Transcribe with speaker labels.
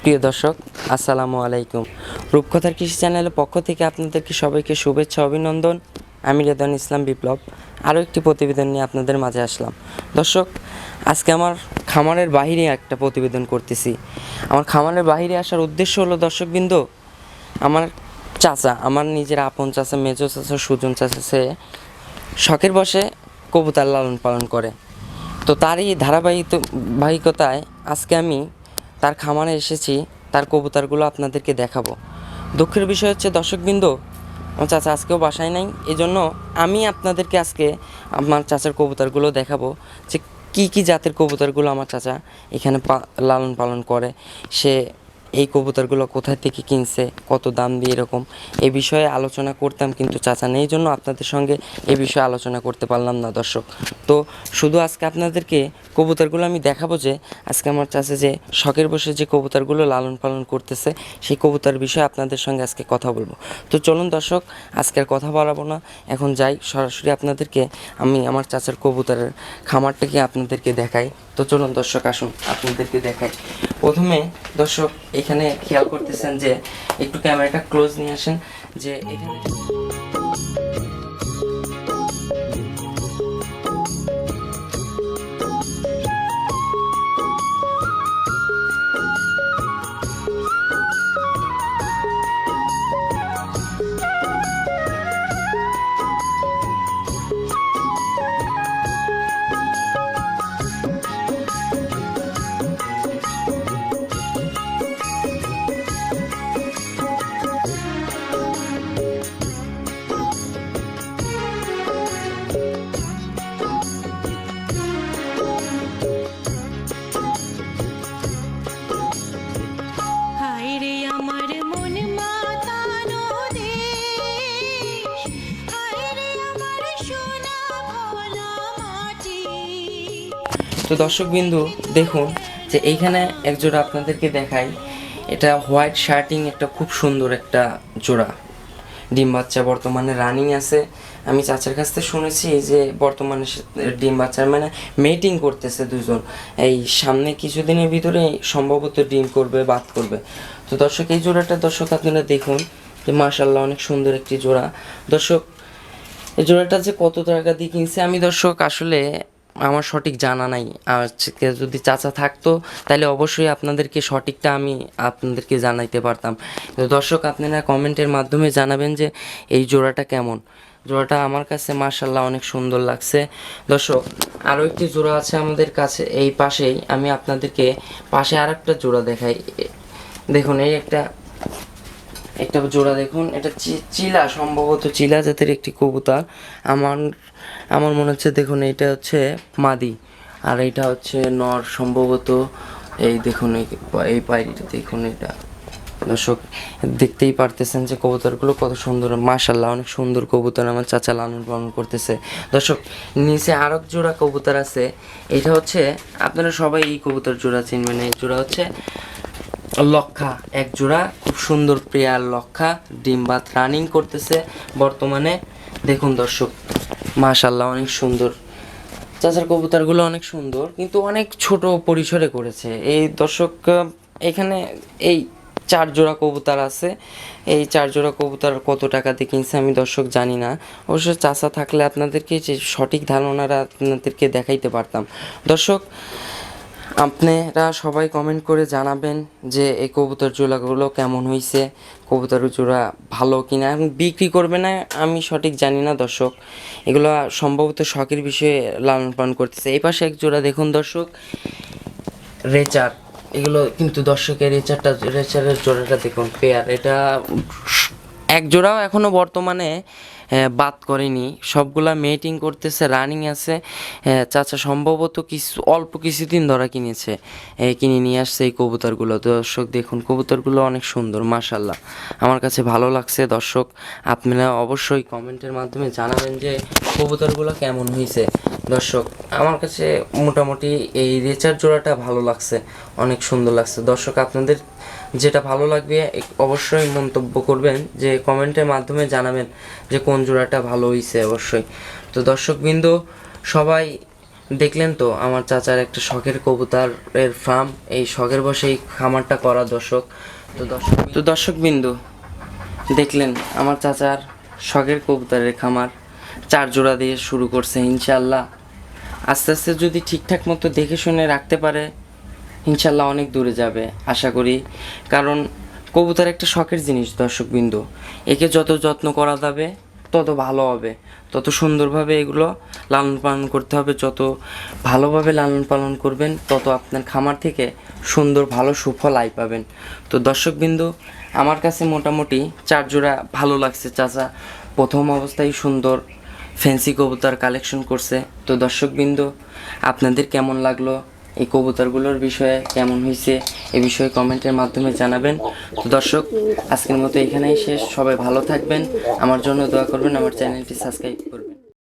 Speaker 1: প্রিয় দর্শক, আসসালামু আলাইকুম। রূপকথার কৃষি চ্যানেলের পক্ষ থেকে আপনাদেরকে সবাইকে শুভেচ্ছা অভিনন্দন। আমি রেদওয়ান ইসলাম বিপ্লব আরও একটি প্রতিবেদন নিয়ে আপনাদের মাঝে আসলাম। দর্শক, আজকে আমার খামারের বাহিরে একটা প্রতিবেদন করতেছি। আমার খামারের বাহিরে আসার উদ্দেশ্য হলো দর্শকবৃন্দ, আমার চাচা, আমার নিজের আপন চাচা, মেজো চাচা, সুজন চাচা, সে শখের বশে কবুতর লালন পালন করে। তো তারই ধারাবাহিকতায় আজকে আমি তার খামারে এসেছি, তার কবুতরগুলো আপনাদেরকে দেখাবো। দুঃখের বিষয় হচ্ছে দর্শকবৃন্দ, আমার চাচা আজকেও বাসায় নাই, এজন্য আমি আপনাদেরকে আজকে আমার চাচার কবুতরগুলো দেখাবো যে কী কী জাতের কবুতরগুলো আমার চাচা এখানে লালন পালন করে। সে এই কবুতরগুলো কোথা থেকে কিনছে, কত দাম দিয়ে, এরকম এই বিষয়ে আলোচনা করতাম, কিন্তু চাচা নেই জন্য আপনাদের সঙ্গে এই বিষয়ে আলোচনা করতে পারলাম না দর্শক। তো শুধু আজকে আপনাদেরকে কবুতরগুলো আমি দেখাবো যে আজকে আমার চাচা যে শখের বসে যে কবুতরগুলো লালন পালন করতেছে, সেই কবুতর বিষয়ে আপনাদের সঙ্গে আজকে কথা বলবো। তো চলুন দর্শক, আজকে আর কথা বাড়াবো না, এখন যাই সরাসরি আপনাদেরকে আমি আমার চাচার কবুতরের খামারটাকে আপনাদেরকে দেখাই। তো চলুন দর্শক, আসুন আপনাদেরকে দেখাই। প্রথমে দর্শক এখানে খেয়াল করতেছেন যে একটু ক্যামেরাটা ক্লোজ নিয়ে আসেন, যে এখানে তো দর্শকবিন্দু দেখুন যে এইখানে এক জোড়া আপনাদেরকে দেখাই। এটা হোয়াইট শার্টিং, একটা খুব সুন্দর একটা জোড়া, ডিম বাচ্চা বর্তমানে রানিং আছে। আমি চাচার কাছ থেকে শুনেছি যে বর্তমানে ডিম বাচ্চার মানে মেটিং করতেছে দুজন, এই সামনে কিছুদিনের ভিতরে সম্ভবত ডিম করবে, বাত করবে। তো দর্শক এই জোড়াটা দর্শক আপনারা দেখুন যে মাশাআল্লাহ অনেক সুন্দর একটি জোড়া। দর্শক এই জোড়াটা যে কত টাকা দিয়ে কিনছে আমি দর্শক আসলে আমার সঠিক জানা নাই। আজকে যদি চাচা থাকতো তাহলে অবশ্যই আপনাদেরকে সঠিকটা আমি আপনাদেরকে জানাইতে পারতাম। তো দর্শক আপনারা কমেন্টের মাধ্যমে জানাবেন যে এই জোড়াটা কেমন। জোড়াটা আমার কাছে মাশাআল্লাহ অনেক সুন্দর লাগছে। দর্শক আরও একটি জোড়া আছে আমাদের কাছে এই পাশেই, আমি আপনাদেরকে পাশে আর একটা জোড়া দেখাই। দেখুন এই একটা জোড়া দেখুন, এটা চিলা, সম্ভবত চিলা জাতের একটি কবুতর। আমার আমার মনে হচ্ছে, দেখুন এটা হচ্ছে মাদি আর এটা হচ্ছে নর সম্ভবত। এই দেখুন এই পায়রিটা দেখুন, এটা দর্শক দেখতেই পারতেছেন যে কবুতরগুলো কত সুন্দর, মাশাআল্লাহ অনেক সুন্দর কবুতর আমার চাচা লালন পালন করতেছে। দর্শক নিচে আরও জোড়া কবুতর আছে, এটা হচ্ছে আপনারা সবাই এই কবুতর জোড়া চিনবেন। এই জোড়া হচ্ছে লক্ষা, এক জোড়া খুব সুন্দর পেয়ার লক্ষা, ডিম বাত রানিং করতেছে বর্তমানে। দেখুন দর্শক মাশাআল্লাহ অনেক সুন্দর, চাচার কবুতরগুলো অনেক সুন্দর, কিন্তু অনেক ছোট পরিসরে করেছে। এই দর্শক এখানে এই 4 জোড়া কবুতর আছে। এই 4 জোড়া কবুতর কত টাকা দিয়ে কিনছে আমি দর্শক জানি না, অবশ্য চাচা থাকলে আপনাদেরকে যে সঠিক ধারণাটা আপনাদেরকে দেখাইতে পারতাম। দর্শক আপনারা সবাই কমেন্ট করে জানাবেন যে এই কবুতর জোড়াগুলো কেমন হয়েছে, কবুতর জোড়া ভালো কিনা। এখন বিক্রি করবে না আমি সঠিক জানি না দর্শক, এগুলো সম্ভবত শখের বিষয়ে লালন পালন করতেছে। এই পাশে এক জোড়া দেখুন দর্শক, রেচার, এগুলো কিন্তু দর্শকের রেচারের জোড়াটা দেখুন পেয়ার, এটা এক জোড়াও এখনও বর্তমানে বাদ করেনি, সবগুলা মেটিং করতেছে, রানিং আছে। চাচা সম্ভবত অল্প কিছুদিন ধরা কিনে নিয়ে আসছে এই কবুতরগুলো। দর্শক দেখুন কবুতরগুলো অনেক সুন্দর, মাশাআল্লাহ আমার কাছে ভালো লাগছে। দর্শক আপনারা অবশ্যই কমেন্টের মাধ্যমে জানাবেন যে কবুতরগুলো কেমন হয়েছে। দর্শক আমার কাছে মোটামুটি এই রেচার জোড়াটা ভালো লাগছে, অনেক সুন্দর লাগছে। দর্শক আপনাদের যেটা ভালো লাগবে অবশ্যই মন্তব্য করবেন, যে কমেন্টের মাধ্যমে জানাবেন যে কোন জোড়াটা ভালো হয়েছে অবশ্যই। তো দর্শকবৃন্দ সবাই দেখলেন তো আমার চাচার একটা শখের কবুতরের ফার্ম, এই শখের বসে এই খামারটা করা দর্শক। তো দর্শক বিন্দু দেখলেন আমার চাচার শখের কবুতরের খামার 4 জোড়া দিয়ে শুরু করছে। ইনশাল্লাহ আস্তে আস্তে যদি ঠিকঠাক মতো দেখে শুনে রাখতে পারে ইনশাল্লাহ অনেক দূরে যাবে আশা করি। কারণ কবুতর একটা শখের জিনিস দর্শকবিন্দু, একে যত যত্ন করা যাবে তত ভালো হবে, তত সুন্দরভাবে এগুলো লালন পালন করতে হবে। যত ভালোভাবে লালন পালন করবেন তত আপনার খামার থেকে সুন্দর ভালো সুফল আয় পাবেন। তো দর্শকবিন্দু আমার কাছে মোটামুটি 4 জোড়া ভালো লাগছে। চাচা প্রথম অবস্থায় সুন্দর ফ্যান্সি কবুতর কালেকশন করছে। তো দর্শকবৃন্দ আপনাদের কেমন লাগলো, এই কবুতরগুলোর বিষয়ে কেমন হয়েছে এ বিষয়ে কমেন্টের মাধ্যমে জানাবেন। তো দর্শক আজকের মতো এখানেই শেষ। সবাই ভালো থাকবেন, আমার জন্য দোয়া করবেন, আমার চ্যানেলটি সাবস্ক্রাইব করবেন।